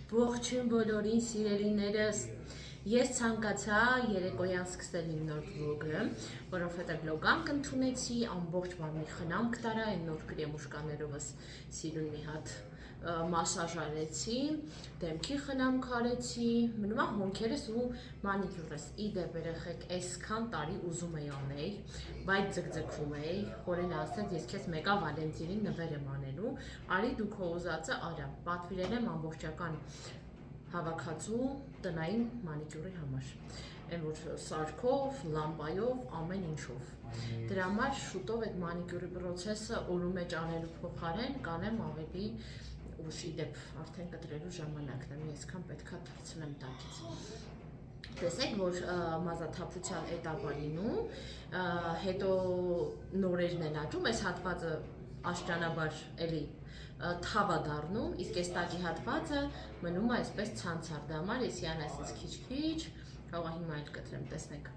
Ողջույն բոլորին սիրելիներս, ես ցանկացա երեկոյան սկսել իմ նոր վլոգը, որովհետև վլոգանք ընդունեցի, ամբողջ մարմնի խնամք տարա, այն նոր կրեմուշկաներովս սիրուն մի հատ մասաժ արեցի, դեմքի խնամք արեցի, մնում է հոնքերս ու մանիկյուրս։ Իդեպ երեխեք, այսքան տարի ուզում էի անել, բայց ձգձգում էի, խորեն ասած ես քեզ մեկա Վալենտինին նվեր եմ անելու, արի դու քո ուզածը արա, պատվիրել եմ ամբողջական հավաքածու տնային մանիկյուրի համար, այն որ սարքով, լամպայով, ամեն ինչով։ Դրա համար շուտով այդ մանիկյուրի պրոցեսը օրու մեջ անելու փոխարեն կանեմ ավելի ուշ, իդեպ արդեն կտրելու ժամանակն եմ, այսքան պետքա թռցնեմ տակից։ Տեսեք, որ մազաթափության էտապ է լինում, հետո նորերն են աճում, այս հատվածը աշճանաբար էլի թավ է դառնում, իսկ այս տակի հատվածը մնում է այսպես ցանցար, դա համար ես յան այսպես քիչ-քիչ, կարող է հիմա էլ կտրեմ, տեսնեք։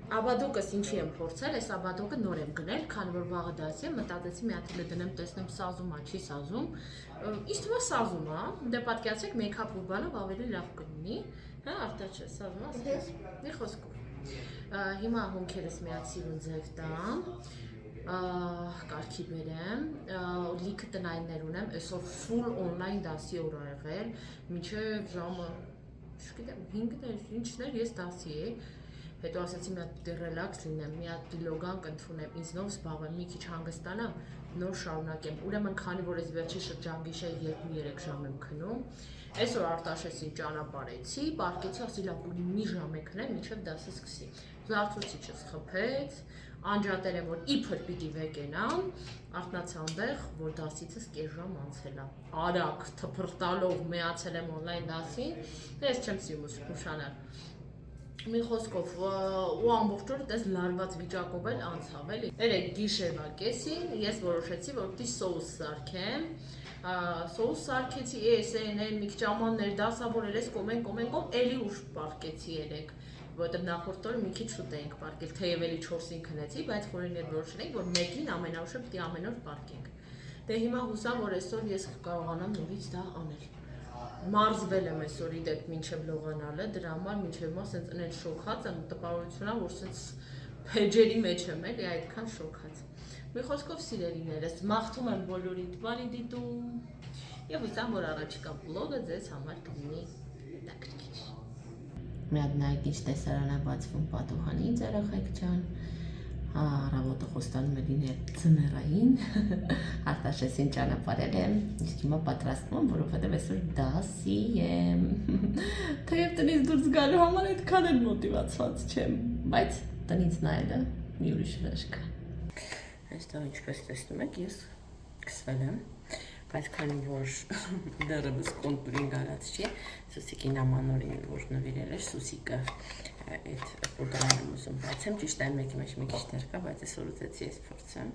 Աբադոկս ինչի եմ փորձել, այս աբադոկը նոր եմ գնել, քանի որ վաղը դասի եմ, մտածեցի մի հատ դնեմ, տեսնեմ սազում է, չի սազում, ինձ թվում է սազում է, դե պատկերացրեք մեյքափ ու բանով ավելի լավ կլինի, հա, արդյոք չէ, սազում է, ասես, մի խոսքով։ Հիմա հոնքերս մի հատ սիրուն ձև տամ, կարգի բերեմ, լիքը տնայիններ ունեմ, այսօր full online դասի օր ա եղել, մինչև ժամը, չգիտեմ, 5-ներ, ինչներ ես դասի էի, հետո ասացի մի հատ ռելաքս լինեմ, մի հատ վլոգանք ընդունեմ, ինձնով զբաղվեմ, մի քիչ հանգստանամ, նոր շարունակեմ, ուրեմն քանի որ ես վերջի շրջան գիշեր 2-3 ժամ եմ քնում, այսօր Արտաշեսին ճանապարհեցի, պարկեցի, ասի լավ գունի մի ժամ է քնեմ, մինչև դասը սկսի, զարթուցիչս խփեց, անջատել եմ, որ իբր պիտի վեկենամ, արթնացա այնտեղ, որ դասիցս կես ժամ անցել է, արագ, թփրտալով մեացել եմ օնլայն դասին, ես չեմ սիրում ուշանալ, մի խոսքով ու ամբողջ օրը տես լարված վիճակով էլ անցավ էլի, երեկ գիշերվա կեսին ես որոշեցի, որ պիտի սոուս սարքեմ, սոուս սարքեցի, մի քիչ ամաններ դասավորել ես կոմեն, էլի ուշ պարկեցի երեկ, որովհետև նախորդ օրը մի քիչ շուտ էինք պարկել, թեև էլի 4-ին քնեցի, բայց խորիներ որոշենք, որ մեկին ամենաուշը պիտի ամեն օր պարկենք։ Դե հիմա հուսամ, որ այսօր ես կարողանամ նորից դա անել։ Մարզվել եմ այսօր իդեպ մինչև լողանալը, դրա համար մինչև հիմա սենց ընել շոքած եմ, տպավորությունա, որ սենց փեջերի մեջ եմ էլի այդքան շոքած։ Մի խոսքով սիրելիներս, մաղթում եմ բոլորիդ բարի դիտում եւ հուսամ, որ առաջիկա վլոգը ձեզ համար կլինի հետաքրքիր։ Մի հատ նայեք ինչ տեսարան է բացվում պատուհանից, երեխեք ջան, առավոտը խոստանում է լինել ձմեռային, Արտաշեսին ճանապարհել եմ, իսկ հիմա պատրաստվում եմ, որովհետև այսօր դասի եմ, թեև տնից դուրս գալու համար այդքան էլ մոտիվացված չեմ, բայց տնից նայելը մի ուրիշ վրաշք է։ Այստեղ ինչպես տեսնում եք, ես սկսվել եմ, բայց քանի որ դեռևս կոնտուրինգ արած չի, Սուսիկին ամանորին որ նվիրել էր, Սուսիկը այդ պուդրան եմ ուզում բացեմ, ճիշտ այն մեկի մեջ մի քիչ դեռ կա, բայց այսօր ուզեցի ես փորձեմ։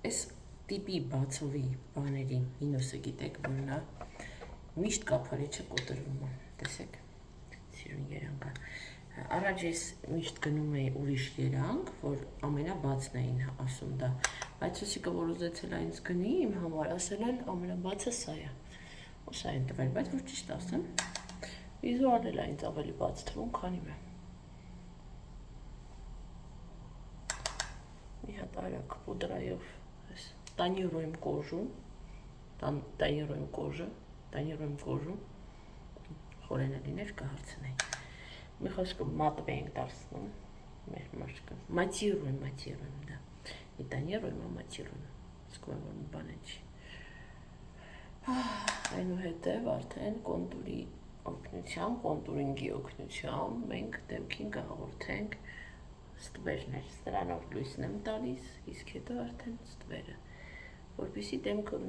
Այս տիպի բացովի բաների մինուսը գիտեք, որ նա միշտ կափարիչը կոտրվում է, տեսեք, սիրուն երանգ է։ Առաջ ես միշտ գնում էի ուրիշ երանգ, որ ամենաբացն էին ասում դա, բայց Սուսիկը որ ուզեցել է ինձ գնի, իմ համար ասել են ամենաբացը սա է, ու սա են տվել, բայց որ ճիշտ ասեմ, վիզուալ էլ է ինձ ավելի բաց թվում, քանի մե։ Մի հատ արագ պուդրայով, տանյուրոյմ կոժը, խորենը լիներ կհարցնեի։ Մի խոսքով մատով էինք դարձնում, մեր մաշկը, մատիրում, դա, մի տանյուրոյմ, սկում եմ, որ մի բան է չի։ Այնուհետև արդեն կոնտուրի օգնությամբ, կոնտուրինգի օգնությամբ մենք դեմքին կհաղորդենք ստվերներ, սրանով լույսն եմ տալիս, իսկ հետո արդեն ստվերը, որպեսզի դեմքը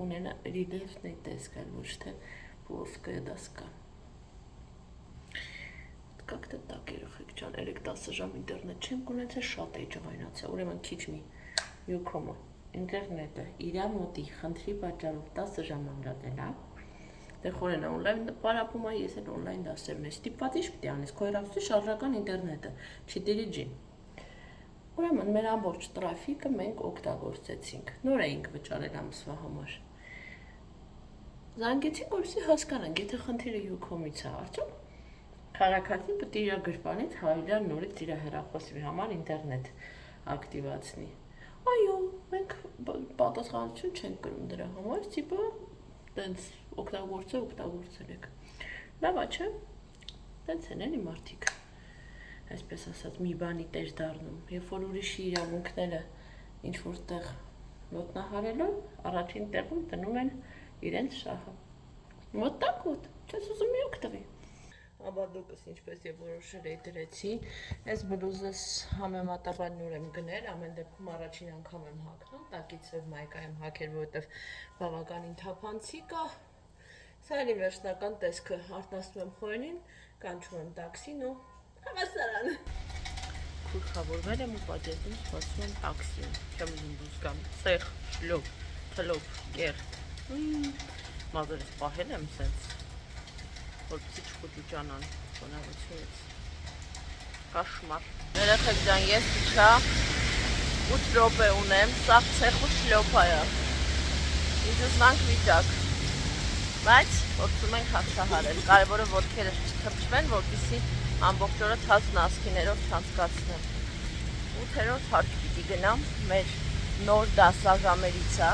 ունենա ռիլիեֆնի տեսք, ոչ թե պլոսկая доска։ Как-то так երեխեք ջան, երեք 10 ժամ ինտերնետ չենք ունեցել, շատ էի ջղայնացել, ուրեմն քիչ մի յուքոմը, ինտերնետը իրա մոտի խնդրի պատճառով 10 ժամ ամրատել է, դե խորենը օնլայն պարապում է, ես էլ օնլայն դասերն է, ստիպված ինչ պիտի անես, քո երախտի շարժական ինտերնետը, 4G։ Ուրեմն մեր ամբողջ տրաֆիկը մենք օգտագործեցինք, նոր էինք վճարել ամսվա համար։ Զանգեցի, որպեսզի հասկանանք, եթե խնդիրը յուքոմից է, արդյոք քաղաքացին պետք է իր գրպանից 100 նորից իր հեռախոսի համար ինտերնետ ակտիվացնի։ Այո, մենք պատասխանատվություն չենք կրում դրա համար, տիպը տենց օգտագործել եք։ Լավ է, չէ՞։ Տենց են էլի մարդիկ, այսպես ասած, մի բանի տեր դառնում, երբ որ ուրիշի իրավունքները ինչ-որ տեղ ոտնահարելով, առաջին տեղում դնում են իրենց շահը։ Ոտ տակ ոտ, չես ուզում մի օգտվի։ Աբադոկս ինչպես եւ որոշել էի դրեցի, այս բլուզս համեմատաբար նոր եմ գնել, ամեն դեպքում առաջին անգամ եմ հագնում, տակից եւ մայկա եմ հագել, որովհետեւ բավականին թափանցիկ է։ Սա էլի վերջնական տեսքը, արտնասում եմ խորենին, կանչում եմ տաքսին ու հավասարան։ Քուրքավորվել եմ ու պատերին սպասում եմ տաքսին, չեմ ուզում դուրս գամ, սեղ, շլոպ, թլոպ, կեղտ, մազերս պահել եմ սենց, որպեսզի չխուճուճանան, խոնավությունից, կաշմար։ Երեխեք ջան, ես իջա 8 րոպե ունեմ, սաղ ցեխու շլոպ այա, իջուսնանք վիճակ, բայց որպսում ենք հաղթահարել, կարևորը ոտքերը չթրջվեն, որպեսզի ամբողջ օրը թաց նասկիներով չանցկացնեմ։ 8-րդ հարկ պիտի գնամ, մեր նոր դասաժամերից է,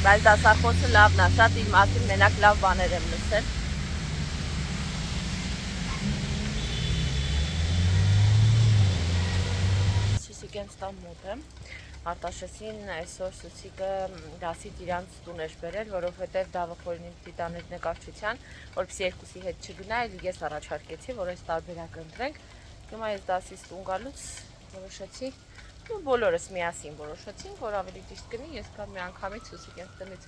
բայց դասախոսը լավն է, շատ իր մասին մենակ լավ բաներ եմ լսել։ Սուսիկենց տան մոտ եմ, Արտաշեսին այսօր Սուսիկը դասից իրանց տուն էր բերել, որովհետև դավախորին տիտաներ նկարչության, որպեսզի երկուսի հետ չգնա, ես առաջարկեցի, որ այս տարբերակ ընտրենք։ Հիմա ես դասից տուն գալուց որոշեցի, ու բոլորս միասին որոշեցինք, որ ավելի ճիշտ կնի, ես կամ մի անգամից Սուսիկենց տնից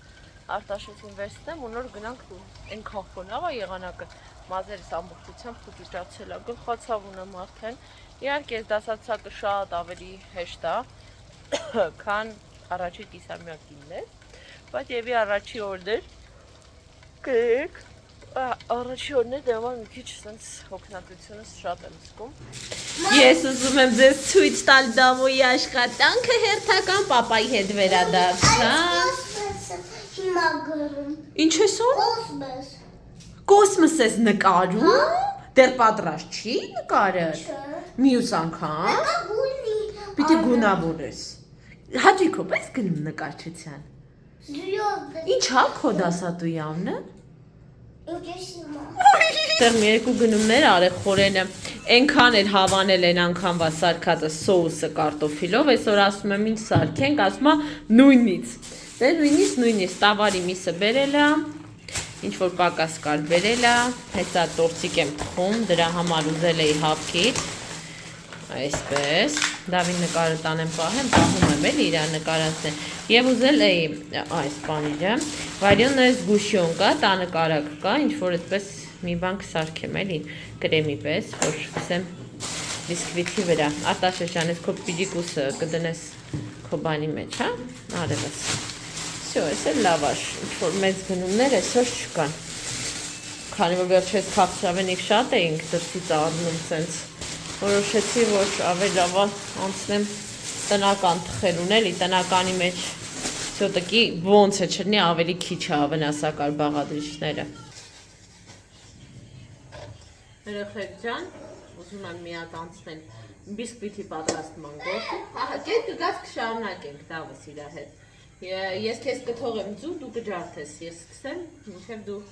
Արտաշեսին վերցնեմ ու նոր գնանք տուն։ Այնքան խոնավ է եղանակը, մազերս ամբողջությամբ փուճուճացել է, գլխացավ ունեմ արդեն։ Իհարկե այս դասացակը շատ ավելի հեշտ է, քան առաջի կիսամյակինն է, բայց եւի առաջի օրն էր, կրեք, առաջի օրն է, դե համար մի քիչ սենց հոգնածությունս շատ եմ զգում։ Ես ուզում եմ ձեզ ցույց տալ Դավոյի աշխատանքը հերթական պապայի հետ վերադարձան։ Հիմա գրում։ Ինչ ես անում։ Կոսմոս։ Կոսմոս ես նկարում։ Դեռ պատրաստ չի նկարը։ Մյուս անգամ։ Պիտի գունավորես։ Հաճիկով ես գնում նկարչության։ Ինչ հա քո դասատուի անունը։ Դեռ մի երկու գնումներ արեք խորենը, այնքան էլ հավանել են անգամվա սարքածը սոուսը կարտոֆիլով, այսօր ասում եմ ինչ սարքենք, ասում է նույնից, դե նույնից տավարի միսը բերել է, ինչ-որ պակաս կար բերել է, հեսա տորցիկ եմ թխում, դրա համար ուզել էի հապկից, այսպես, Դավին նկարը տանեմ պահում եմ էլ իրա նկարացնեն, և ուզել էի այս պանիրը, վարյոնը այս գուշյոն կա, տանկարակ կա, ինչ-որ այդպես մի բան կսարքեմ էլի, կրեմի պես, որ կսեմ բիսկվիթի վրա, Արտաշեշան, ես քո պիջիկուսը կդնես քո բանի մեջ, հա, արևս, սյո, ես էլ լավաշ, ինչ-որ մեծ գնումներ այսօր չկան, քանի որ վերջերս քաղցրավենիք շատ էինք դրսից առնում սենց, որոշեցի, որ ավելի լավ անցնեմ տնական թխելուն էլի, տնականի մեջ սյոտկի ոնց է չլինի ավելի քիչ է վնասակար բաղադրիչները։ Երեխեք ջան, ուզում եմ միակ անցնել բիսկվիթի պատրաստման գործը։ Ահա, կետ կգաց կշարունակենք Դավս իրա հետ։ Ես քեզ կթողեմ ձու, դու կջարդես, ես սկսեմ, մինչև դու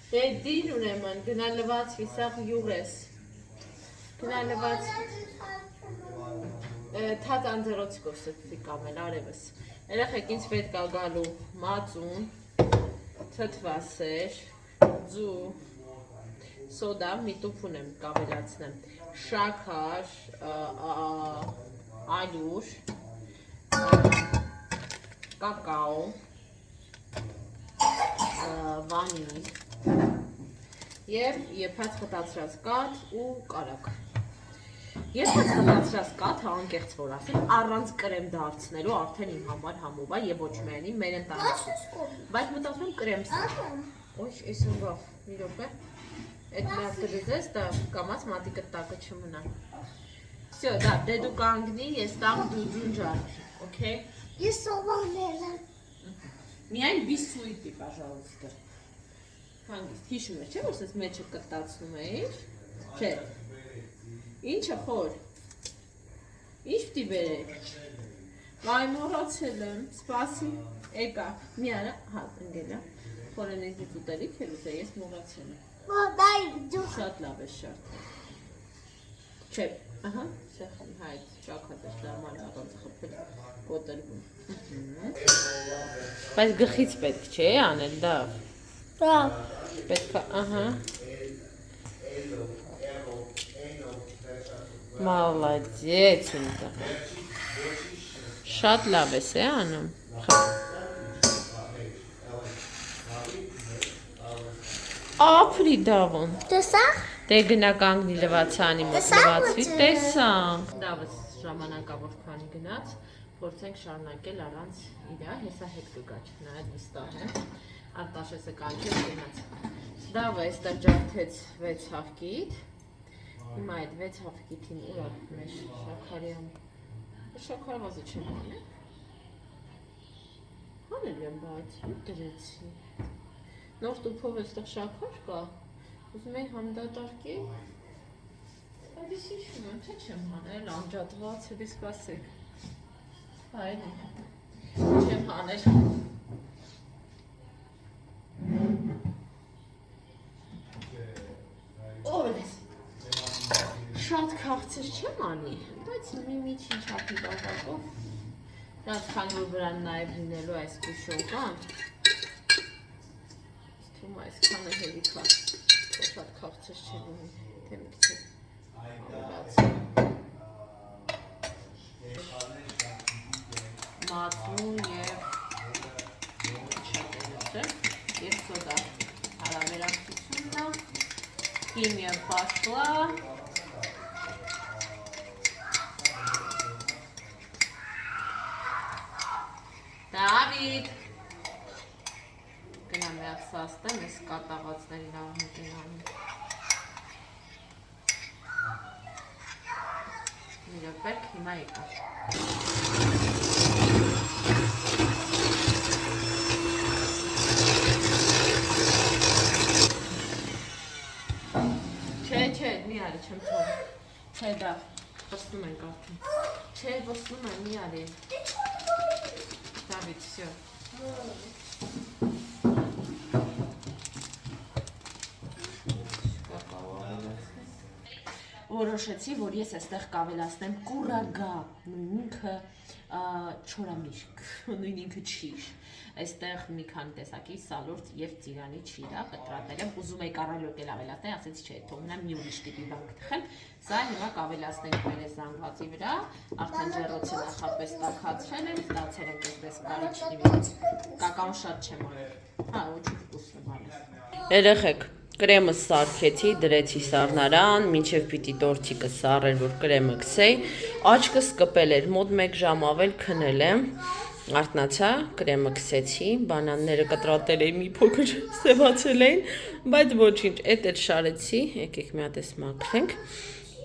Դե դին ունեմն, գնալված վիսաղ յուղ ես, գնալված թած անձերոցիկով ստվի կամել արևս, երեխեք ինձ պետք է գալու մածուն, թթվասեր, ձու, սոդա, միտուփ ունեմ կավելացնեմ, շաքար, ալյուր, կակաո, վանիլ և եփած խտացրած կաթ ու կարակ։ Եփած խտացրած կաթը անկեղծ որ ասեմ, առանց կրեմ դարձնելու արդեն իմ համար համով է և ոչ միայն իմ մեր ընտանիքում։ Բայց մտածում եմ կրեմ սարքեմ։ Ոյ, այս ուրախ, մի րոպե։ Այդ միակ կդզես, դա կամաց մատիկը տակը չմնա։ Всё, դա դե դու կանգնի, ես տամ դու ջունջար, օքեյ։ Ես սովանել եմ։ Միայն բիսուիտի, пожалуйста։ Հանգիստ, հիշում ես, չէ՞ որ ես մեջը կտացնում էիր։ Չէ։ Ինչը խոր։ Ինչ պիտի բերեք։ Այ մոռացել եմ, սպասի, եկա։ Մի արա, հա, ընկելա։ Խորենիզից ուտելիք է ուզե, ես մոռացել եմ։ Շատ լավ է շարդ։ Չէ, ահա, շեխան հայտ, շակատ է շարման առանց խփել կոտերվում։ Բայց գլխից պետք չէ անել, դա։ Պետք է, ահա։ Մալադեց ինձ։ Շատ լավ ես է անում։ Ապրի դավոն։ Տեսա՞ղ։ Դե գնա կանգնի լվացանի մոտ լվացվի, տեսա։ Դավս ժամանակավոր քանի գնաց, փորձենք շարունակել առանց իրա, հեսա հետ կգա, չնայած վստահ եմ։ Արտաշեսը կանչեց գնաց։ Դավը այստեղ ջարդեց 6 հավկիթ։ Հիմա այդ 6 հավկիթին ուր ապրում էր շաքարյան։ Շաքարվազը չեմ անել։ Հանել եմ, բայց ու դրեցի։ Նոր տուփով այստեղ շաքար կա։ Ուզում եի համդատարկի։ Բայց ես հիշում եմ, թե չեմ հանել, անջատված, էլի սպասեք։ Այդի, չեմ հանել։ Օրես, շատ քաղցր չեմ անի, բայց մի միջին չափի բավակով։ Նրանց քանի որ վրան նաև լինելու այսպես շոկան։ Թվում այսքանը հերիք է, շատ քաղցր չէ լինի, թե մի քիչ ավելացի։ Մածուն և և սոդա հարաբերակցությունն է, քիմիա պաշտլա, Դավիթ, գնա մեկ սաստեմ, ես կատաղացներին աղմուտ են անում։ Մի ռոպեկ, հիմա եկա։ Չէ, մի արի, չեմ թողում։ Չէ, դա, վստում ենք արդեն։ Չէ, վստում եմ, մի արի։ Դավիթ, всё։ Որոշեցի, որ ես այստեղ կավելացնեմ կուրագա, նույն ինքը չորամիրգ, նույն ինքը չիր։ Այստեղ մի քանի տեսակի սալորդ և ծիրանի չիրա կտրատել եմ, ուզում եի կառալյոկ էլ ավելացնել, ասեցի չէ, թող մնա մի ուրիշ տիպի բան կթխեմ, սա հիմա կավելացնենք մեր այս զանգվածի վրա, արդեն ջեռոցը նախապես տաքացրել եմ, ստացել եմ այսպես կարիճնի կակաոն շատ չեմ անել, հա, ոչի վկուսն եմ անել։ Երեխեք, կրեմը սարքեցի, դրեցի սառնարան, մինչև պիտի տորթիկը սառեր, որ կրեմը գցեի, աչքս կպել էր, մոտ 1 ժամ ավել քնել եմ, արթնացա, կրեմը գցեցի, բանանները կտրատել էի, մի փոքր սևացել էին, բայց ոչինչ, էդ էլ շարեցի, եկեք մի հատ էս մաքրենք,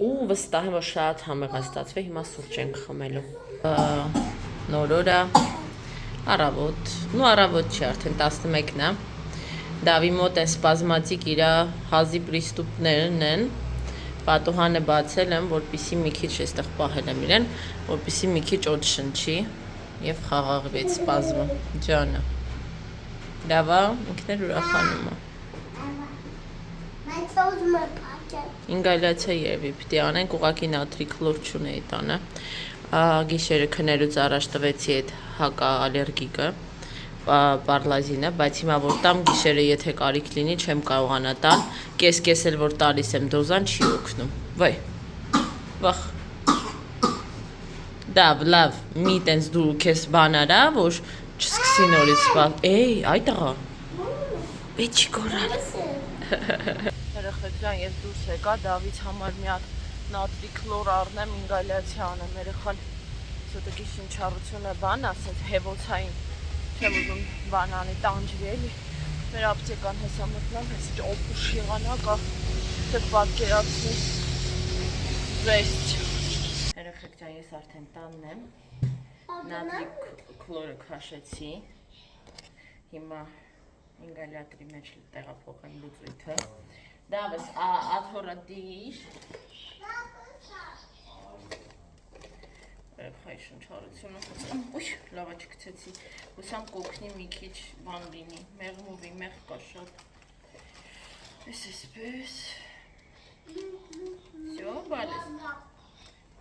ու վստահ եմ, որ շատ համեղ է ստացվել, հիմա սուրճ ենք խմելու։ Նոր օրը, առավոտ, նու առավոտ չի, արդեն 11-ն է։ Դավի մոտ են սպազմատիկ իրա հազի պրիստուպներն են, պատուհանը բացել եմ, որպիսի մի քիչ այստեղ պահել եմ իրեն, որպիսի մի քիչ օդ շնչի և խաղաղվի այդ սպազմը, ջանը։ Դավա, ինքն էլ ուրախանում է։ Ինգալյացիա երևի պիտի անենք, ուղղակի նատրի քլոր չունեի տանը։ Գիշերը քնելուց առաջ տվեցի այդ հակաալերգիկը, պարլազինը, բայց հիմա որ տամ գիշերը եթե կարիք լինի չեմ կարողանա տալ, կես-կես էլ որ տալիս եմ դոզան չի օգնում, վայ, վախ, դավ, լավ, մի տենց դու կես բան արա, որ չսկսի նորից սպալ, էй, այդ աղա, բետ չի կորալ, երեխեք ջան, ես դուրս եկա, Դավից համար մի հատ նատրի քլոր առնեմ, ինգալյացիա անեմ, երեխան սոտակի շնչառությունը բան, ասենց հևոցային չեմ ուզում բանանի տանջվի էլի, մեր ապտեկան հեսա մտնամ, հեսիչ օպուշ եղանակ, թեպ պատկերացնի, վեստ։ Երեխեք ջան, ես արդեն տանն եմ, նատրի քլորը քաշեցի, հիմա ինգալյատորի մեջ տեղափոխեմ լուծույթը։ Դավս աթորադիր Հայ շնչառությունը ուշ լավա չգցեցի հուսամ կոքնի մի քիչ բան լինի մեղմովի մեղ կա շատ էսպես всё բալես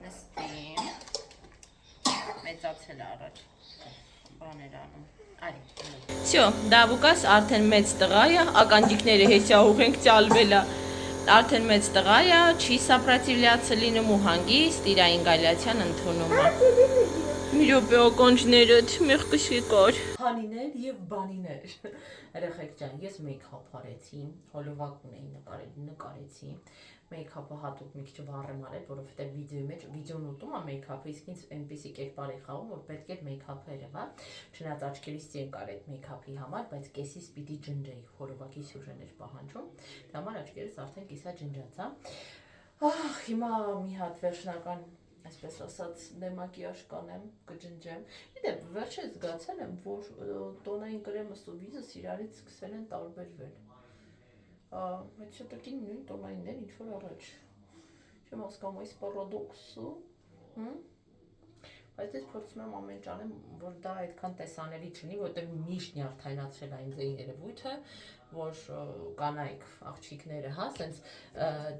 նստի մեծացել առաջ բաներ անում արի всё դավուկաս արդեն մեծ տղա է ականջիկները հեսյահուղ ենք ճալվել է Արդեն մեծ տղա է, չի սապրատիվլիացը լինում ու հանգիստ իր ինգալյացիան ընդունում է։ Մի րոպե ականջներդ մեղկշի կար։ Հանիներ եւ բանիներ։ Երեխեք ջան, ես մեյքափ արեցի, հոլովակ ունեի նկարեցի։ Մեյքափը հատուկ մի քիչ վառ եմ արել, որովհետեւ վիդեոյի մեջ վիդեոն ուտում է մեյքափը, իսկ ինձ այնպեսի կերպար է խաղում, որ պետք է մեյքափը երևա։ Չնայած աչքերից ցենք արել մեյքափի համար, բայց կեսից պիտի ջնջեի, հոլովակի սյուժեներ պահանջում։ Դա համար աչքերից արդեն կիսա ջնջած է։ Հիմա մի հատ վերջնական, այսպես ասած, նեմակիաժ կանեմ, կջնջեմ։ Իդեպ վերջերս զգացել եմ, որ տոնային կրեմս ու վիզս իրարից սկսել են տարբերվել։ Բայց շտկին նույն տոնայիններ ինչ որ առաջ։ Չեմ հասկանում այս պարադոքսը, բայց ես փորձում եմ ամեն ինչ անեմ, որ դա այդքան տեսանելի չլինի, որովհետև միշտ նյարդայնացրել այն ձեի երևույթը, որ կանայք աղջիկները հա, սենց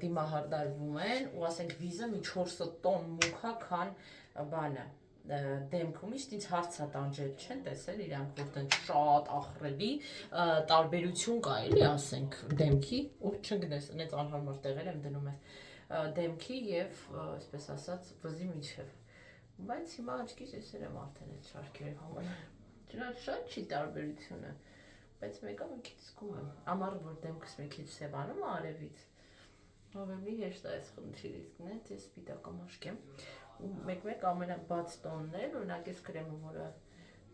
դիմահարդարվում են ու ասենք վիզը մի 4 տոն մուք է, քան բանը դեմքում իշտ ինձ հարց է տանջել, չեն տեսել իրանք, որտեն շատ ախրելի տարբերություն կա, էլի ասենք դեմքի, ու չընկնես, նենց անհարմար տեղեր եմ դնում ես, դեմքի և, այսպես ասած, վզի միջև, բայց հիմա աչքիս եսեր եմ արդեն այդ շարքերի համար, չնայած շատ չի տարբերությունը, բայց մեկը մի քիչ զգում եմ, ամառը որ դեմքս մի քիչ սևանում է արևից, ավելի հեշտ է այս խնդիրից գնեց, ես սպիտակամաշկ եմ, ու մեկ-մեկ ամենաբաց տոնն էլ, օրինակ ես կրեմը, որը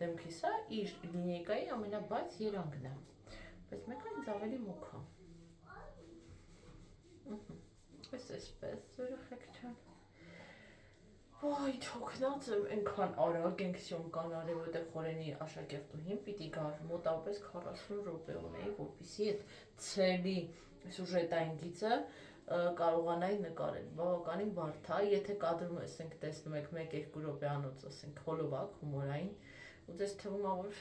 դեմքիս է, իր լինեյկայի ամենաբաց երանգն է, բայց մեկը ինձ ավելի մուք է, այսպես, երեխեք չան, ինչ հոգնած եմ, ենքան արագ ենք սյոմկան արել, որտեղ խորենի աշակերտուհին պիտի գար, մոտավորապես 40 րոպե ունեի, որպեսզի այդ ցելի սյուժետային գիծը կարողանայի նկարել, բավականին բարդ է, եթե կադրում ասենք տեսնում եք 1-2 րոպեանոց ասենք հոլովակ, հումորային, ու ձեզ թվում է, որ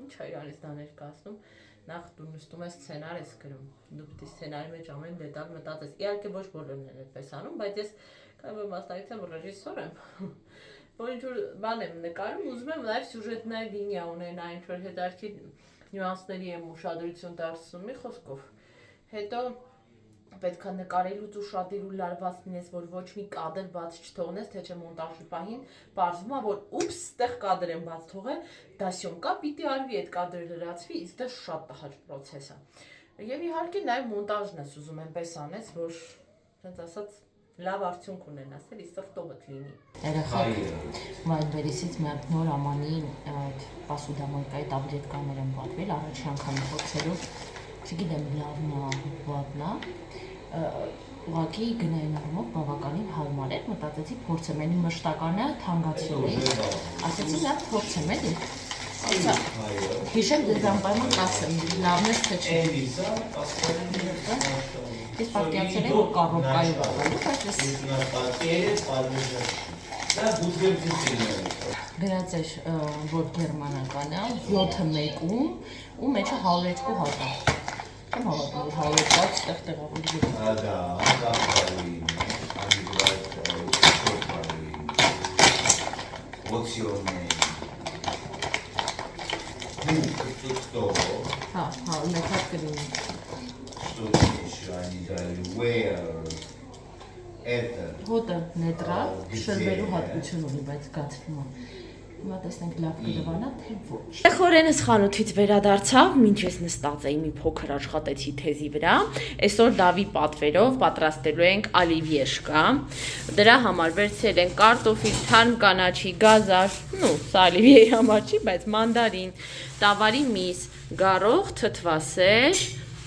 ինչ է իրանից դա ներկայացնում, նախ դու նստում ես սցենար ես գրում, դու պիտի սցենարի մեջ ամեն դետալ մտածես, իհարկե ոչ բոլորն են այդպես անում, բայց ես կարող եմ մասնակցեմ ռեժիսոր եմ, որ ինչ որ բան եմ նկարում, ուզում եմ նաև սյուժետնային լինիա ունենա, ինչ որ հետաքրքիր նյուանսների եմ ուշադրություն դարձնում, մի խոսքով, հետո պետք է նկարելուց ուշադիր ու լարված լինես, որ ոչ մի կադր բաց չթողնես, թե չէ մոնտաժի պահին պարզվում է, որ ուպս, ստեղ կադր եմ բաց թողել, դա սյոմկա պիտի արվի, այդ կադրը լրացվի, իսկ դա շատ տհաճ պրոցես է։ Եվ իհարկե նաև մոնտաժն ես ուզում այնպես անես, որ հենց ասած լավ արդյունք ունենաս, էլի սրտովդ լինի։ Երեխեք վայնվերիսից մի հատ նոր ամանի պասուդամոյկայի տաբլետկաներ եմ պատվել, առաջի անգամ փորձելով, չգիտեմ լավն է, վատն է, ուղղակի գնային առումով բավականին հարմար էր, մտածեցի փորձեմ, էնի մշտականը թանկացրել էի, ասեցի նա փորձեմ էլի, հիշեմ դες անպայման կասեմ, լավն ես թե չէ։ Ես պատկերացել եմ, որ կառոպկայով ավալու, բայց գրած էր, որ գերմանական է, 7-1-ում ու մեջը 102 հատ է։ Չեմ հավատում, որ 102 հատ ստեղ տեղավորվել է։ Հա, մեկ հատ կլինի։ Հոտը նետրալ, շրվելու հատկություն ունի, բայց գացվում է։ Հիմա տեսնենք լավ կդվանա, թե ոչ։ Խորենս խանութից վերադարձավ, մինչ ես նստած էի մի փոքր աշխատեցի թեզի վրա։ Այսօր Դավի պատվերով պատրաստելու ենք ալիվիեշկա։ Դրա համար վերցրել ենք կարտոֆիլ, թարմ կանաչի, գազար, սա ալիվիեի համար չի, բայց մանդարին, տավարի միս, գարող, թթվասեր,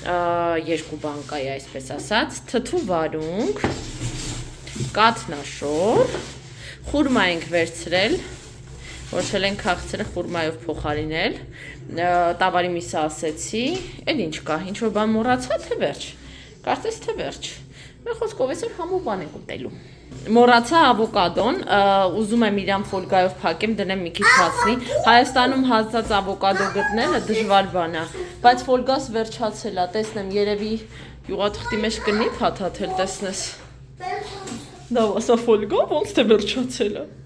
2 բան կա, այսպես ասած, թթու վարունգ, կաթնաշոր, խուրմա ենք վերցրել, Որոշել ենք քաղցրը խուրմայով փոխարինել։ Տավարի միսը ասեցի, էլ ինչ կա, ինչ որ բան մոռացա, թե վերջ։ Կարծես թե վերջ։ Մեր խոսքով այսօր համով բան ենք ուտելու։ Մոռացա ավոկադոն, ուզում եմ իրան ֆոլգայով փակեմ, դնեմ մի քիչ հացնի։ Հայաստանում հացած ավոկադո գտնելը դժվար բան է, բայց ֆոլգաս վերջացել է, տեսնեմ, երևի յուղաթղթի մեջ կնի փաթաթել, տեսնես։ Դա ասա ֆոլգա ոնց թե վերջացել է։